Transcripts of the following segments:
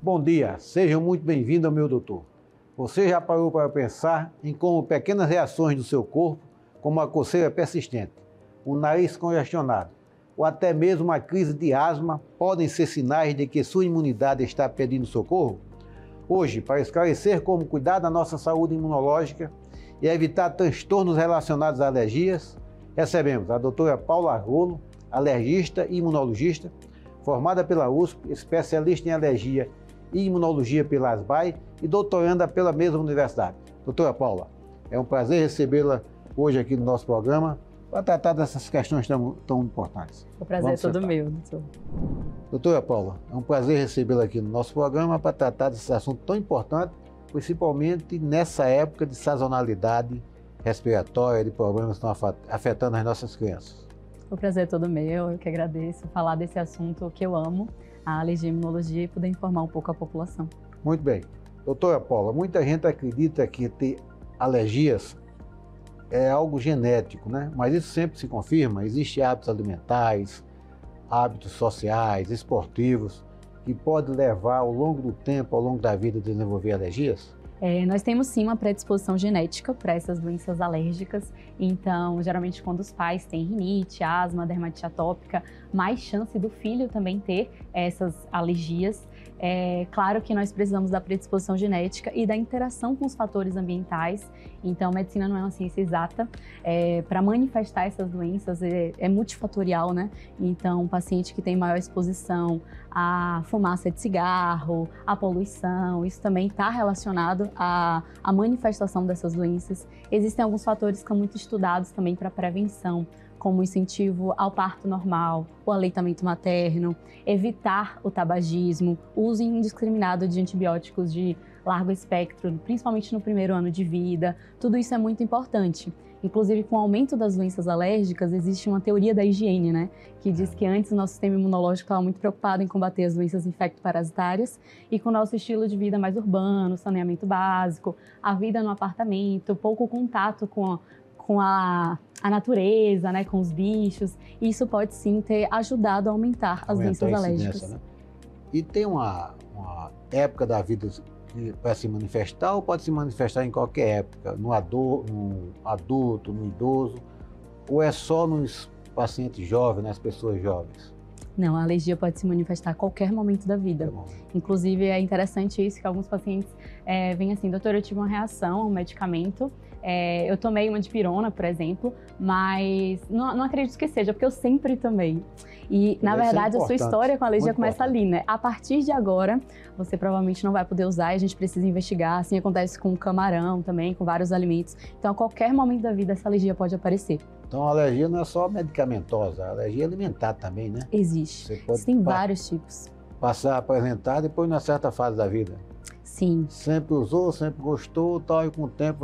Bom dia, sejam muito bem-vindos ao meu doutor. Você já parou para pensar em como pequenas reações do seu corpo, como a coceira persistente, o nariz congestionado, ou até mesmo uma crise de asma, podem ser sinais de que sua imunidade está pedindo socorro? Hoje, para esclarecer como cuidar da nossa saúde imunológica e evitar transtornos relacionados a alergias, recebemos a doutora Paula Rolo, alergista e imunologista, formada pela USP, especialista em alergia e imunologia pela ASBAI e doutoranda pela mesma universidade. Doutora Paula, é um prazer recebê-la hoje aqui no nosso programa para tratar dessas questões tão importantes. O prazer é todo meu, doutor. Doutora Paula, é um prazer recebê-la aqui no nosso programa para tratar desse assunto tão importante, principalmente nessa época de sazonalidade respiratória, de problemas que estão afetando as nossas crianças. O prazer é todo meu, eu que agradeço falar desse assunto que eu amo, a alergia e imunologia, e poder informar um pouco a população. Muito bem. Doutora Paula, muita gente acredita que ter alergias é algo genético, né? Mas isso sempre se confirma. Existem hábitos alimentares, hábitos sociais, esportivos, que podem levar ao longo do tempo, ao longo da vida, a desenvolver alergias? Nós temos sim uma predisposição genética para essas doenças alérgicas, então geralmente quando os pais têm rinite, asma, dermatite atópica, mais chance do filho também ter essas alergias. É claro que nós precisamos da predisposição genética e da interação com os fatores ambientais, então medicina não é uma ciência exata, para manifestar essas doenças é multifatorial, né? Então um paciente que tem maior exposição à fumaça de cigarro, à poluição, isso também está relacionado à manifestação dessas doenças. Existem alguns fatores que são muito estudados também para prevenção, como o incentivo ao parto normal, o aleitamento materno, evitar o tabagismo, o uso indiscriminado de antibióticos de largo espectro, principalmente no primeiro ano de vida. Tudo isso é muito importante. Inclusive, com o aumento das doenças alérgicas, existe uma teoria da higiene, né? Que diz que antes o nosso sistema imunológico estava muito preocupado em combater as doenças infecto-parasitárias e com o nosso estilo de vida mais urbano, saneamento básico, a vida no apartamento, pouco contato com a natureza, né, com os bichos, isso pode sim ter ajudado a aumentar as doenças alérgicas. Né? E tem uma época da vida para se manifestar ou pode se manifestar em qualquer época, no adulto, no idoso, ou é só nos pacientes jovens, nas pessoas jovens? Não, a alergia pode se manifestar a qualquer momento da vida. Inclusive, é interessante isso, que alguns pacientes vêm assim, doutor, eu tive uma reação a um medicamento, eu tomei uma dipirona, por exemplo, mas não acredito que seja, porque eu sempre tomei. E, na verdade, a sua história com a alergia começa ali, né? A partir de agora, você provavelmente não vai poder usar e a gente precisa investigar. Assim acontece com o camarão também, com vários alimentos. Então, a qualquer momento da vida, essa alergia pode aparecer. Então, a alergia não é só medicamentosa, a alergia alimentar também, né? Existe. Existem vários tipos. Passar a apresentar depois, numa certa fase da vida. Sim. Sempre usou, sempre gostou, tal, e com o tempo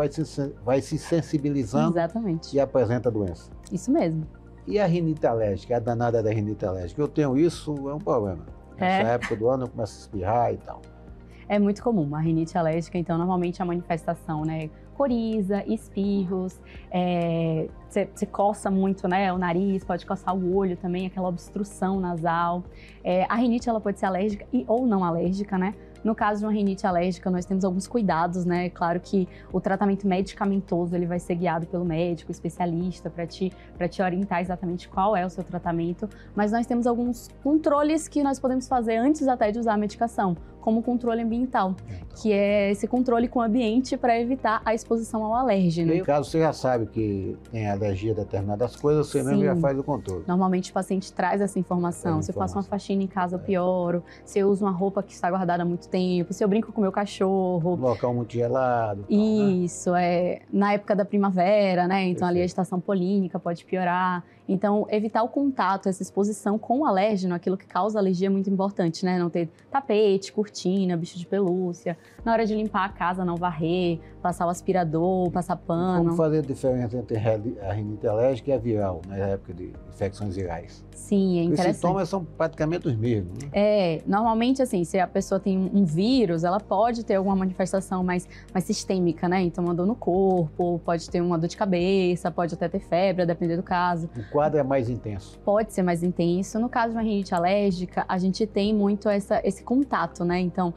vai se sensibilizando. Exatamente. E apresenta a doença. Isso mesmo. E a rinite alérgica, a danada da rinite alérgica? Eu tenho isso, é um problema. Nessa época do ano eu começo a espirrar e tal. É muito comum a rinite alérgica, então normalmente a manifestação, né? Coriza, espirros, você coça muito, né, o nariz, pode coçar o olho também, aquela obstrução nasal. A rinite ela pode ser alérgica ou não alérgica, né? No caso de uma rinite alérgica, nós temos alguns cuidados, né? Claro que o tratamento medicamentoso ele vai ser guiado pelo médico, especialista, para te orientar exatamente qual é o seu tratamento, mas nós temos alguns controles que nós podemos fazer antes até de usar a medicação, como o controle ambiental, que é esse controle com o ambiente para evitar a exposição ao alérgeno. Em caso você já sabe que tem alergia a determinadas coisas, você mesmo já faz o controle. Normalmente o paciente traz essa informação. Se eu faço uma faxina em casa, eu pioro. Se eu uso uma roupa que está guardada há muito tempo, se eu brinco com o meu cachorro. Um local muito gelado. Isso, na época da primavera, né? Então ali a estação polínica pode piorar. Então, evitar o contato, essa exposição com o alérgeno, aquilo que causa alergia é muito importante, né? Não ter tapete, cortina, bicho de pelúcia. Na hora de limpar a casa, não varrer, passar o aspirador, passar pano. Como fazer a diferença entre a rinite alérgica e a viral, na época de infecções virais? Sim, é interessante. Os sintomas são praticamente os mesmos, né? Normalmente, assim, se a pessoa tem um vírus, ela pode ter alguma manifestação mais sistêmica, né? Então, uma dor no corpo, pode ter uma dor de cabeça, pode até ter febre, a depender do caso. O quadro é mais intenso. Pode ser mais intenso. No caso de uma rinite alérgica, a gente tem muito esse contato, né? Então,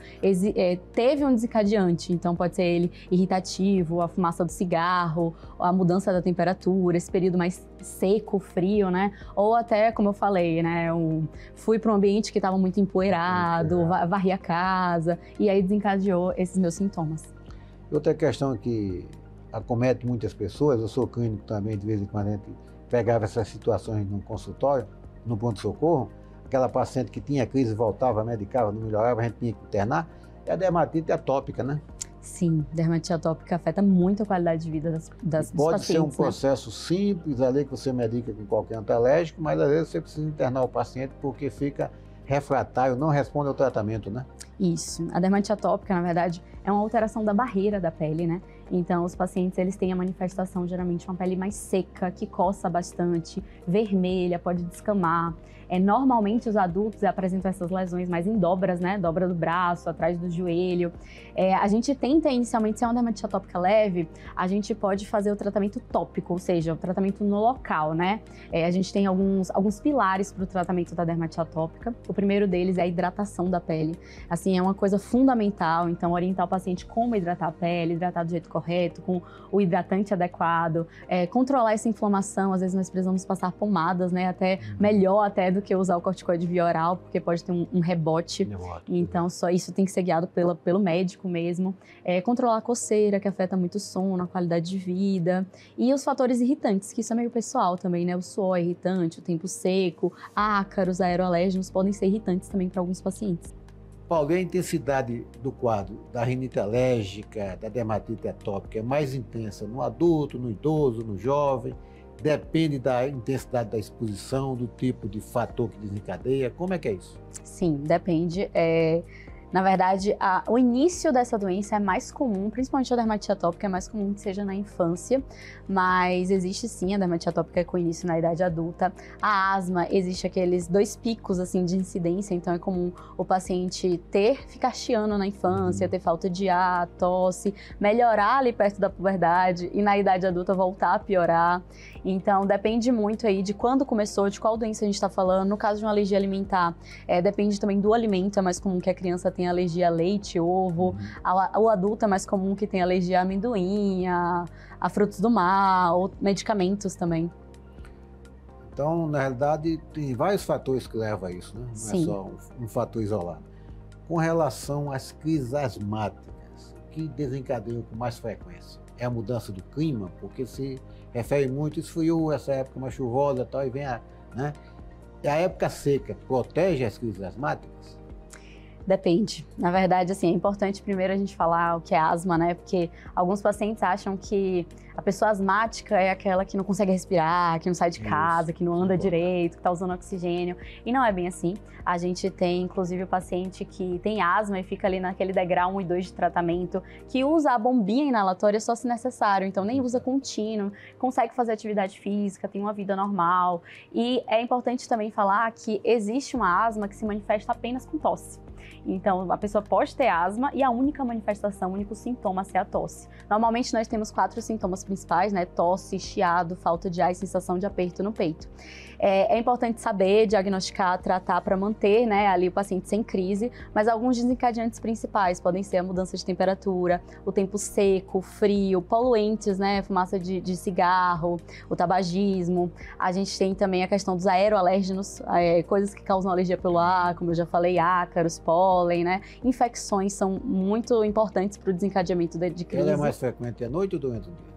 teve um desencadeante, então pode ser ele irritativo, a fumaça do cigarro, a mudança da temperatura, esse período mais seco, frio, né? Ou até, como eu falei, né? Fui para um ambiente que estava muito empoeirado, varri a casa, e aí desencadeou esses meus sintomas. Outra questão que acomete muitas pessoas, eu sou clínico também, de vez em quando a gente pegava essas situações no consultório, no pronto-socorro, aquela paciente que tinha crise, voltava, medicava, não melhorava, a gente tinha que internar, é a dermatite atópica, né? Sim, dermatite atópica afeta muito a qualidade de vida dos pacientes. Pode ser um processo simples ali que você medica com qualquer antialérgico, mas às vezes você precisa internar o paciente porque fica refratário, não responde ao tratamento, né? Isso. A dermatite atópica, na verdade, é uma alteração da barreira da pele, né? Então, os pacientes, eles têm a manifestação, geralmente, uma pele mais seca, que coça bastante, vermelha, pode descamar. Normalmente, os adultos apresentam essas lesões mais em dobras, né? Dobra do braço, atrás do joelho. A gente tenta, inicialmente, se é uma dermatite atópica leve, a gente pode fazer o tratamento tópico, ou seja, o tratamento no local, né? A gente tem alguns pilares para o tratamento da dermatite atópica. O primeiro deles é a hidratação da pele. Assim, é uma coisa fundamental, então, orientar o paciente como hidratar a pele, hidratar do jeito correto, com o hidratante adequado, controlar essa inflamação. Às vezes nós precisamos passar pomadas, né? Até melhor até do que usar o corticoide via oral, porque pode ter um rebote. Então, só isso tem que ser guiado pelo médico mesmo. Controlar a coceira, que afeta muito o sono, a qualidade de vida. E os fatores irritantes, que isso é meio pessoal também, né? O suor é irritante, o tempo seco, ácaros, aeroalérgenos podem ser irritantes também para alguns pacientes. Paulo, e a intensidade do quadro da rinite alérgica, da dermatite atópica é mais intensa no adulto, no idoso, no jovem? Depende da intensidade da exposição, do tipo de fator que desencadeia? Como é que é isso? Sim, depende. Na verdade, o início dessa doença é mais comum, principalmente a dermatite atópica, é mais comum que seja na infância, mas existe sim a dermatite atópica com início na idade adulta. A asma, existe aqueles 2 picos assim, de incidência, então é comum o paciente ficar chiando na infância, ter falta de ar, tosse, melhorar ali perto da puberdade e na idade adulta voltar a piorar. Então, depende muito aí de quando começou, de qual doença a gente está falando. No caso de uma alergia alimentar, depende também do alimento, é mais comum que a criança tenha alergia a leite, ovo. O adulto é mais comum que tenha alergia a amendoim, a frutos do mar, ou medicamentos também. Então, na realidade, tem vários fatores que levam a isso, né? Não Sim. é só um fator isolado. Com relação às crises asmáticas, o que desencadeiam com mais frequência? É a mudança do clima, porque se refere muito, esfriou essa época mais chuvosa e tal, e vem né? E a época seca protege as crises asmáticas? Depende. Na verdade, assim, é importante primeiro a gente falar o que é asma, né? Porque alguns pacientes acham que a pessoa asmática é aquela que não consegue respirar, que não sai de casa, que não anda direito, que está usando oxigênio. E não é bem assim. A gente tem, inclusive, o paciente que tem asma e fica ali naquele degrau 1 e 2 de tratamento, que usa a bombinha inalatória só se necessário, então nem usa contínuo, consegue fazer atividade física, tem uma vida normal. E é importante também falar que existe uma asma que se manifesta apenas com tosse. Então, a pessoa pode ter asma e a única manifestação, o único sintoma a ser a tosse. Normalmente, nós temos 4 sintomas principais, né? Tosse, chiado, falta de ar e sensação de aperto no peito. É importante saber, diagnosticar, tratar para manter, né, ali o paciente sem crise, mas alguns desencadeantes principais podem ser a mudança de temperatura, o tempo seco, frio, poluentes, né, fumaça de cigarro, o tabagismo. A gente tem também a questão dos aeroalérgenos, coisas que causam alergia pelo ar, como eu já falei, ácaros, pólen, né? Infecções são muito importantes para o desencadeamento de crise. Ela é mais frequente à noite ou durante o dia?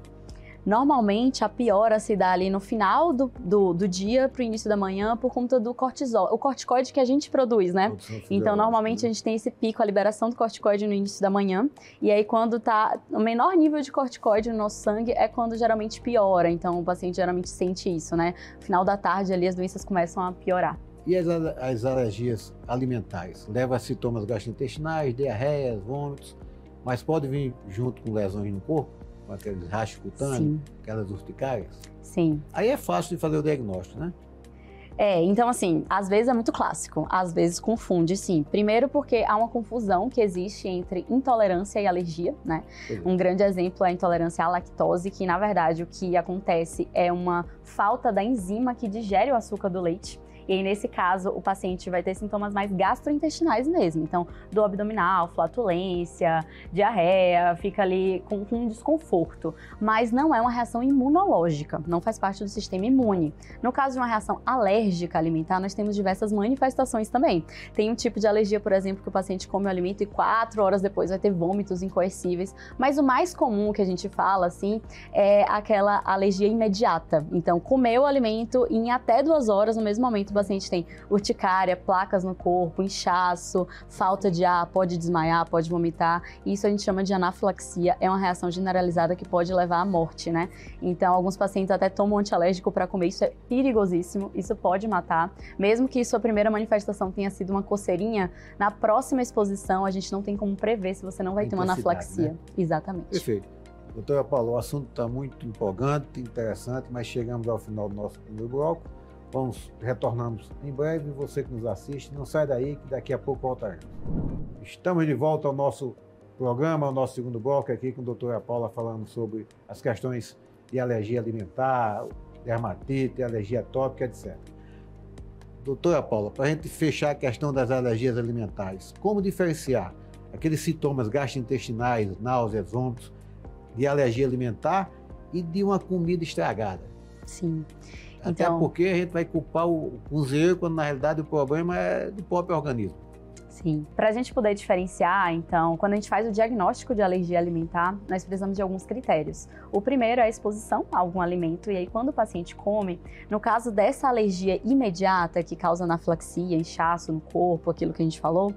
Normalmente a piora se dá ali no final do dia para o início da manhã por conta do cortisol, o corticoide que a gente produz, né? Então normalmente a gente tem esse pico, a liberação do corticoide no início da manhã, e aí quando tá o menor nível de corticoide no nosso sangue é quando geralmente piora, então o paciente geralmente sente isso, né? No final da tarde ali as doenças começam a piorar. E as alergias alimentares? Leva a sintomas gastrointestinais, diarreias, vômitos, mas pode vir junto com lesões no corpo, com aqueles rachos cutâneos, aquelas urticárias? Sim. Aí é fácil de fazer o diagnóstico, né? Então assim, às vezes é muito clássico, às vezes confunde sim. Primeiro porque há uma confusão que existe entre intolerância e alergia, né? Um grande exemplo é a intolerância à lactose, que na verdade o que acontece é uma falta da enzima que digere o açúcar do leite. E aí, nesse caso, o paciente vai ter sintomas mais gastrointestinais mesmo. Então, dor abdominal, flatulência, diarreia, fica ali com um desconforto. Mas não é uma reação imunológica, não faz parte do sistema imune. No caso de uma reação alérgica alimentar, nós temos diversas manifestações também. Tem um tipo de alergia, por exemplo, que o paciente come o alimento e 4 horas depois vai ter vômitos incoercíveis. Mas o mais comum que a gente fala, assim, é aquela alergia imediata. Então, comeu o alimento e em até 2 horas, no mesmo momento, o paciente tem urticária, placas no corpo, inchaço, falta de ar, pode desmaiar, pode vomitar. Isso a gente chama de anafilaxia, é uma reação generalizada que pode levar à morte, né? Então, alguns pacientes até tomam antialérgico para comer, isso é perigosíssimo, isso pode matar. Mesmo que sua primeira manifestação tenha sido uma coceirinha, na próxima exposição a gente não tem como prever se você não vai ter uma anafilaxia. Né? Exatamente. Perfeito. Doutora Paula, o assunto está muito empolgante, interessante, mas chegamos ao final do nosso primeiro bloco. Retornamos em breve. Você que nos assiste, não sai daí que daqui a pouco voltaremos. Estamos de volta ao nosso programa, ao nosso segundo bloco aqui com a doutora Paula falando sobre as questões de alergia alimentar, dermatite, alergia atópica, etc. Doutora Paula, para a gente fechar a questão das alergias alimentares, como diferenciar aqueles sintomas gastrointestinais, náuseas, vômitos, de alergia alimentar e de uma comida estragada? Sim. Até porque a gente vai culpar o cozinheiro, quando na realidade o problema é do próprio organismo. Sim. Para a gente poder diferenciar, então, quando a gente faz o diagnóstico de alergia alimentar, nós precisamos de alguns critérios. O primeiro é a exposição a algum alimento, e aí quando o paciente come, no caso dessa alergia imediata, que causa anafilaxia, inchaço no corpo, aquilo que a gente falou,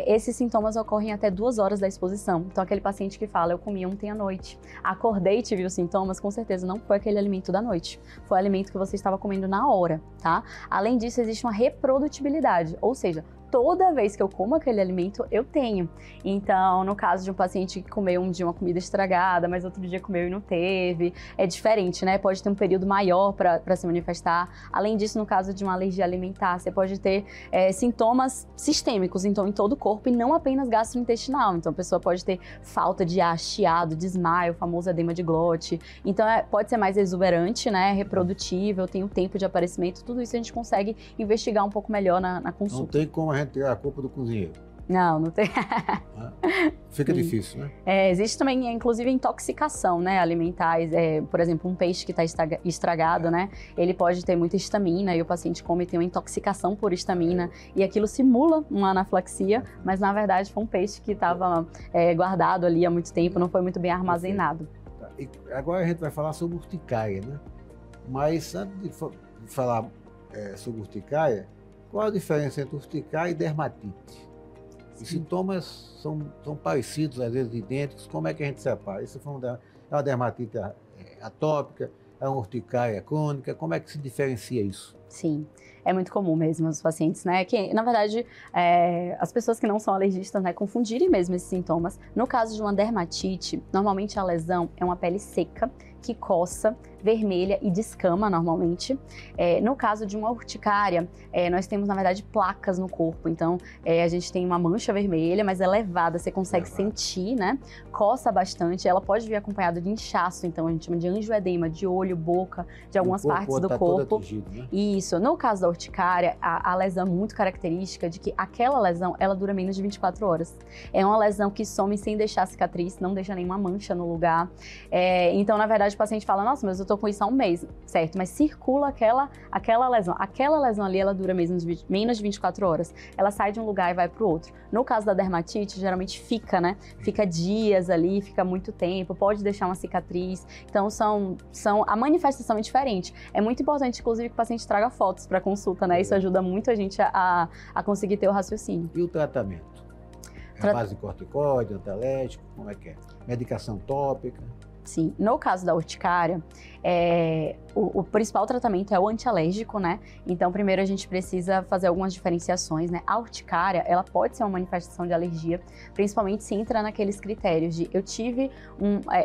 esses sintomas ocorrem até 2 horas da exposição. Então, aquele paciente que fala, eu comi ontem à noite, acordei e tive os sintomas, com certeza não foi aquele alimento da noite, foi o alimento que você estava comendo na hora, tá? Além disso, existe uma reprodutibilidade, ou seja, toda vez que eu como aquele alimento, eu tenho. Então, no caso de um paciente que comeu um dia uma comida estragada, mas outro dia comeu e não teve, é diferente, né? Pode ter um período maior para se manifestar. Além disso, no caso de uma alergia alimentar, você pode ter sintomas sistêmicos, então em todo o corpo e não apenas gastrointestinal. Então, a pessoa pode ter falta de ar, chiado, desmaio, o famoso edema de glote. Então, pode ser mais exuberante, né? Reprodutível, tem um tempo de aparecimento, tudo isso a gente consegue investigar um pouco melhor na consulta. Não tem como a gente tirar a culpa do cozinheiro. Não tem. Fica Sim. difícil, né? Existe também, inclusive, intoxicação, né, alimentar. Por exemplo, um peixe que está estragado, né, ele pode ter muita histamina e o paciente come e tem uma intoxicação por histamina e aquilo simula uma anafilaxia, mas na verdade foi um peixe que estava guardado ali há muito tempo, não foi muito bem armazenado. Tá. E agora a gente vai falar sobre urticária, né? Mas antes de falar sobre urticária, qual a diferença entre urticária e dermatite? Os sintomas são parecidos, às vezes idênticos. Como é que a gente separa? Isso é uma dermatite atópica, é uma urticária crônica? Como é que se diferencia isso? Sim, é muito comum mesmo os pacientes, né? Que, na verdade, as pessoas que não são alergistas, né, confundirem mesmo esses sintomas. No caso de uma dermatite, normalmente a lesão é uma pele seca, que coça, vermelha e descama normalmente. No caso de uma urticária, nós temos, na verdade, placas no corpo. Então, a gente tem uma mancha vermelha, mas elevada, você consegue sentir, né? Coça bastante, ela pode vir acompanhada de inchaço, então a gente chama de angioedema, de olho, boca, de algumas partes do corpo. Atingido, né? E Isso. No caso da urticária, a lesão é muito característica de que aquela lesão, ela dura menos de 24 horas. É uma lesão que some sem deixar cicatriz, não deixa nenhuma mancha no lugar. Então, na verdade, o paciente fala, nossa, mas eu tô com isso há um mês, certo? Mas circula aquela lesão. Aquela lesão ali, ela dura menos de 24 horas. Ela sai de um lugar e vai pro outro. No caso da dermatite, geralmente fica, né? Fica dias ali, fica muito tempo, pode deixar uma cicatriz. Então, a manifestação é diferente. É muito importante, inclusive, que o paciente traga fotos para consulta, né? Isso ajuda muito a gente a conseguir ter o raciocínio. E o tratamento? É a base de corticoide, antialérgico, como é que é? Medicação tópica? Sim, no caso da urticária, o principal tratamento é o antialérgico, né? Então, primeiro a gente precisa fazer algumas diferenciações, né? A urticária, ela pode ser uma manifestação de alergia, principalmente se entra naqueles critérios de eu tive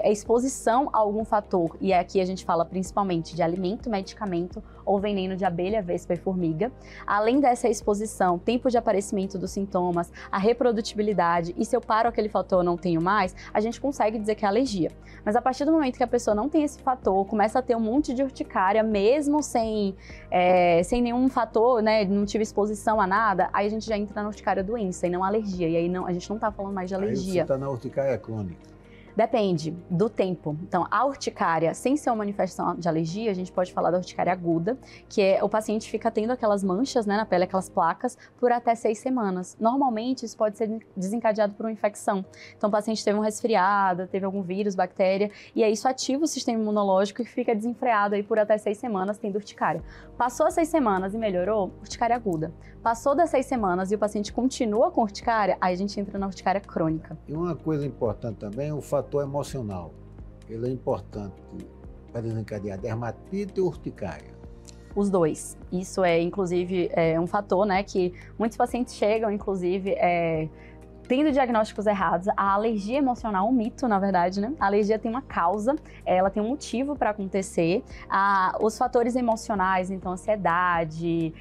exposição a algum fator, e aqui a gente fala principalmente de alimento, medicamento ou veneno de abelha, vespa e formiga. Além dessa exposição, tempo de aparecimento dos sintomas, a reprodutibilidade, e se eu paro aquele fator ou não tenho mais, a gente consegue dizer que é alergia. Mas a partir do momento que a pessoa não tem esse fator, começa a ter um monte de urticária, mesmo sem nenhum fator, né, não tive exposição a nada, aí a gente já entra na urticária doença e não alergia. E aí a gente não tá falando mais de alergia. Aí você tá na urticária crônica. Depende do tempo. Então, a urticária, sem ser uma manifestação de alergia, a gente pode falar da urticária aguda, que é o paciente fica tendo aquelas manchas, né, na pele, aquelas placas, por até 6 semanas. Normalmente, isso pode ser desencadeado por uma infecção. Então, o paciente teve um resfriado, teve algum vírus, bactéria, e aí isso ativa o sistema imunológico e fica desenfreado aí por até 6 semanas, tendo urticária. Passou as 6 semanas e melhorou, urticária aguda. Passou das 6 semanas e o paciente continua com urticária, aí a gente entra na urticária crônica. E uma coisa importante também é o fator emocional. Ele é importante para desencadear dermatite e urticária. Os dois. Isso inclusive, um fator, né, que muitos pacientes chegam, inclusive, tendo diagnósticos errados. A alergia emocional é um mito, na verdade, né? A alergia tem uma causa, ela tem um motivo para acontecer. Os fatores emocionais, então ansiedade,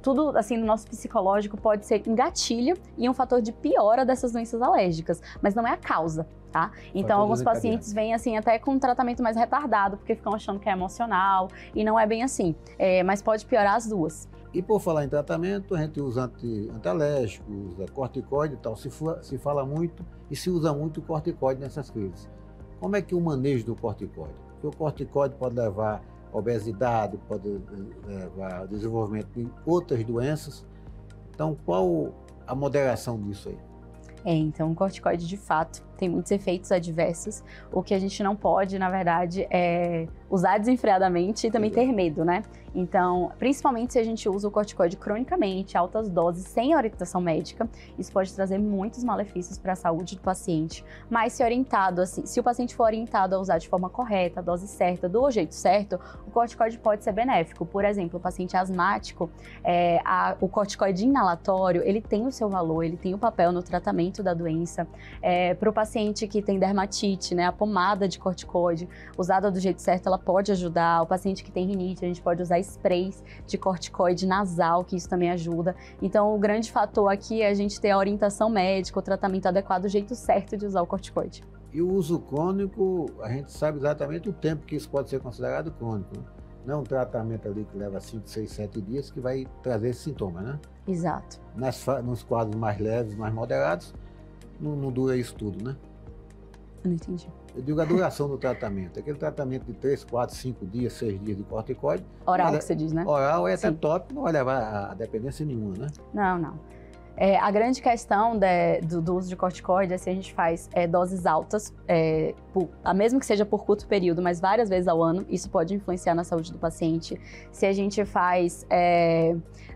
tudo assim no nosso psicológico pode ser um gatilho e um fator de piora dessas doenças alérgicas, mas não é a causa. Tá? Então, alguns pacientes vêm assim até com um tratamento mais retardado, porque ficam achando que é emocional, e não é bem assim, mas pode piorar as duas. E por falar em tratamento, a gente usa antialérgico, usa corticoide e tal, se fala muito e se usa muito corticoide nessas crises. Como é que o manejo do corticoide? Porque o corticoide pode levar a obesidade, pode levar ao desenvolvimento de outras doenças. Então, qual a moderação disso aí? Então o corticoide, de fato, tem muitos efeitos adversos. O que a gente não pode, na verdade, é usar desenfreadamente e também ter medo, né? Então, principalmente se a gente usa o corticoide cronicamente, altas doses, sem orientação médica, isso pode trazer muitos malefícios para a saúde do paciente. Mas se orientado, assim, se o paciente for orientado a usar de forma correta, a dose certa, do jeito certo, o corticoide pode ser benéfico. Por exemplo, o paciente asmático, o corticoide inalatório, ele tem o seu valor, ele tem o papel no tratamento da doença. Para o paciente que tem dermatite, né, a pomada de corticoide, usada do jeito certo, ela pode ajudar. O paciente que tem rinite, a gente pode usar sprays de corticoide nasal, que isso também ajuda. Então, o grande fator aqui é a gente ter a orientação médica, o tratamento adequado, o jeito certo de usar o corticoide. E o uso crônico, a gente sabe exatamente o tempo que isso pode ser considerado crônico, né? Não é um tratamento ali que leva 5, 6, 7 dias que vai trazer esse sintoma, né? Exato. Nos quadros mais leves, mais moderados, não dura isso tudo, né? Eu não entendi. Eu digo a duração do tratamento. Aquele tratamento de 3, 4, 5 dias, 6 dias de corticoide. Oral que você diz, né? Oral é até top, não vai levar a dependência nenhuma, né? Não. A grande questão do uso de corticoide é se a gente faz doses altas, mesmo que seja por curto período, mas várias vezes ao ano, isso pode influenciar na saúde do paciente. Se a gente faz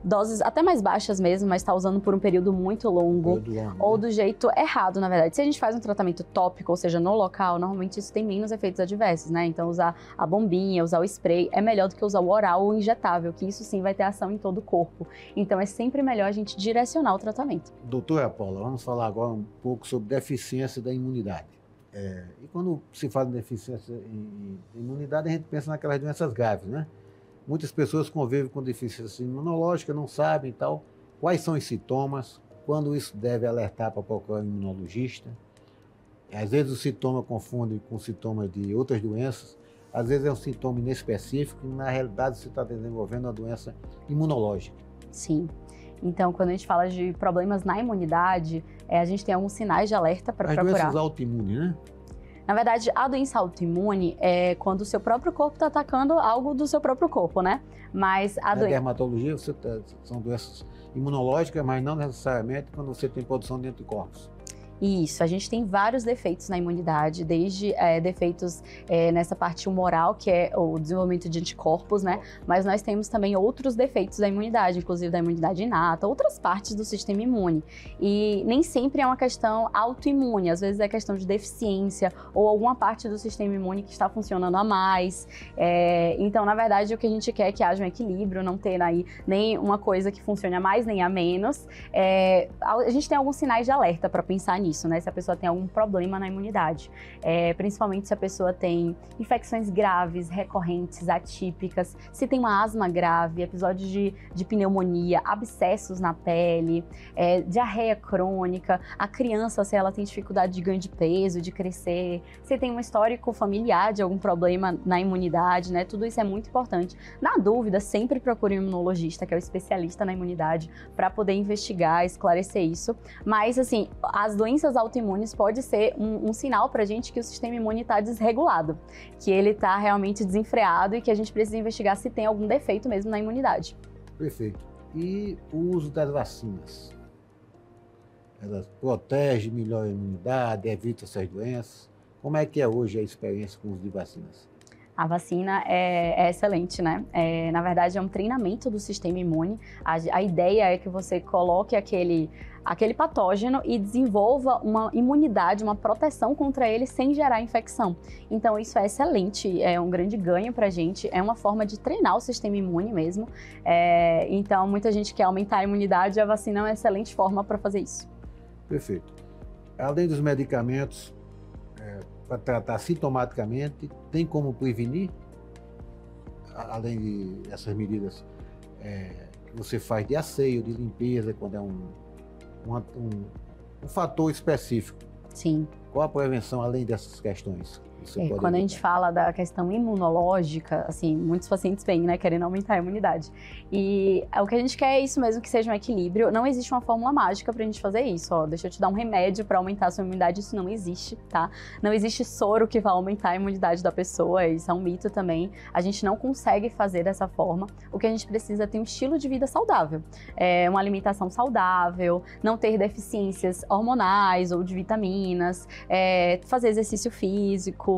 doses até mais baixas mesmo, mas está usando por um período muito longo, ou do jeito errado, na verdade. Se a gente faz um tratamento tópico, ou seja, no local, normalmente isso tem menos efeitos adversos, né? Então, usar a bombinha, usar o spray, é melhor do que usar o oral ou injetável, que isso sim vai ter ação em todo o corpo. Então, é sempre melhor a gente direcionar o tratamento. Doutora Paula, vamos falar agora um pouco sobre deficiência da imunidade. E quando se fala em deficiência em imunidade, a gente pensa naquelas doenças graves, né? Muitas pessoas convivem com deficiência imunológica, não sabem e tal. Quais são os sintomas? Quando isso deve alertar para procurar um imunologista? Às vezes o sintoma confunde com sintomas de outras doenças. às vezes é um sintoma inespecífico e, na realidade, você está desenvolvendo uma doença imunológica. Sim. Então, quando a gente fala de problemas na imunidade, a gente tem alguns sinais de alerta para procurar. As doenças autoimunes, né? Na verdade, a doença autoimune é quando o seu próprio corpo está atacando algo do seu próprio corpo, né? Mas a doença... dermatologia são doenças imunológicas, mas não necessariamente quando você tem produção de anticorpos. Isso, a gente tem vários defeitos na imunidade, desde defeitos nessa parte humoral, que é o desenvolvimento de anticorpos, né? Mas nós temos também outros defeitos da imunidade, inclusive da imunidade inata, outras partes do sistema imune. E nem sempre é uma questão autoimune, às vezes é questão de deficiência ou alguma parte do sistema imune que está funcionando a mais. Então, na verdade, o que a gente quer é que haja um equilíbrio, não ter aí nem uma coisa que funcione a mais nem a menos. A gente tem alguns sinais de alerta para pensar nisso, né? Se a pessoa tem algum problema na imunidade, principalmente se a pessoa tem infecções graves, recorrentes, atípicas, se tem uma asma grave, episódios de pneumonia, abscessos na pele, diarreia crônica, a criança, se ela tem dificuldade de ganho de peso, de crescer, se tem um histórico familiar de algum problema na imunidade, né? Tudo isso é muito importante. Na dúvida, sempre procure um imunologista, que é o especialista na imunidade, para poder investigar, esclarecer isso. Mas, assim, as doenças autoimunes pode ser um sinal para a gente que o sistema imune está desregulado, que ele está realmente desenfreado e que a gente precisa investigar se tem algum defeito mesmo na imunidade. Perfeito. E o uso das vacinas? Elas protegem melhor a imunidade, evita essas doenças? Como é que é hoje a experiência com o uso de vacinas? A vacina é excelente, né? Na verdade, é um treinamento do sistema imune. A ideia é que você coloque aquele patógeno e desenvolva uma imunidade, uma proteção contra ele sem gerar infecção. Então, isso é excelente, é um grande ganho para a gente, é uma forma de treinar o sistema imune mesmo. Então, muita gente quer aumentar a imunidade e a vacina é uma excelente forma para fazer isso. Perfeito. Além dos medicamentos, para tratar sintomaticamente, tem como prevenir, além dessas medidas que você faz de asseio, de limpeza, quando é um fator específico? Sim. Qual a prevenção além dessas questões? Quando a gente fala da questão imunológica, assim, muitos pacientes vêm, né, querendo aumentar a imunidade. E o que a gente quer é isso mesmo, que seja um equilíbrio. Não existe uma fórmula mágica pra gente fazer isso, ó. Deixa eu te dar um remédio pra aumentar a sua imunidade, isso não existe, tá? Não existe soro que vai aumentar a imunidade da pessoa, isso é um mito também. A gente não consegue fazer dessa forma. O que a gente precisa é ter um estilo de vida saudável. Uma alimentação saudável, não ter deficiências hormonais ou de vitaminas, fazer exercício físico,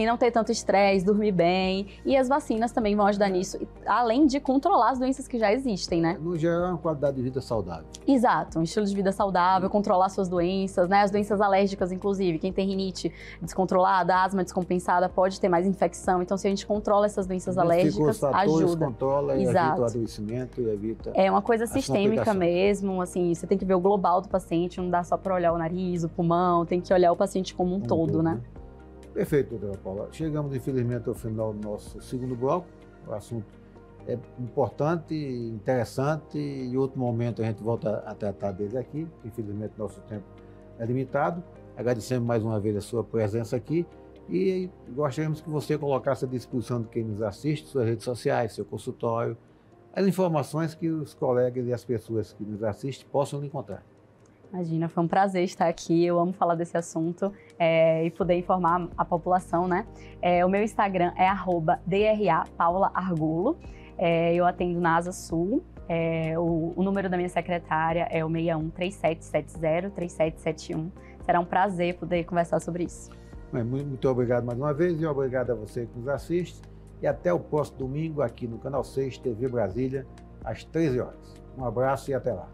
não ter tanto estresse, dormir bem, e as vacinas também vão ajudar nisso, além de controlar as doenças que já existem, né? No geral, é uma qualidade de vida saudável. Exato, um estilo de vida saudável, controlar suas doenças, né? As doenças alérgicas, inclusive, quem tem rinite descontrolada, asma descompensada, pode ter mais infecção, então se a gente controla essas doenças alérgicas, ajuda. Controla e Exato. evita o adoecimento e evita... É uma coisa sistêmica mesmo, assim, você tem que ver o global do paciente, não dá só para olhar o nariz, o pulmão, tem que olhar o paciente como um todo, né? Perfeito, doutora Paula. Chegamos, infelizmente, ao final do nosso segundo bloco. O assunto é importante, interessante, e em outro momento a gente volta a tratar dele aqui. Infelizmente, nosso tempo é limitado. Agradecemos mais uma vez a sua presença aqui e gostaríamos que você colocasse à disposição de quem nos assiste, suas redes sociais, seu consultório, as informações que os colegas e as pessoas que nos assistem possam lhe encontrar. Imagina, foi um prazer estar aqui, eu amo falar desse assunto e poder informar a população, né? O meu Instagram é @DRA_Paula_Argulo, eu atendo na Asa Sul, o número da minha secretária é o 6137703771. Será um prazer poder conversar sobre isso. Muito obrigado mais uma vez e obrigado a você que nos assiste e até o próximo domingo aqui no Canal 6 TV Brasília, às 13 horas. Um abraço e até lá.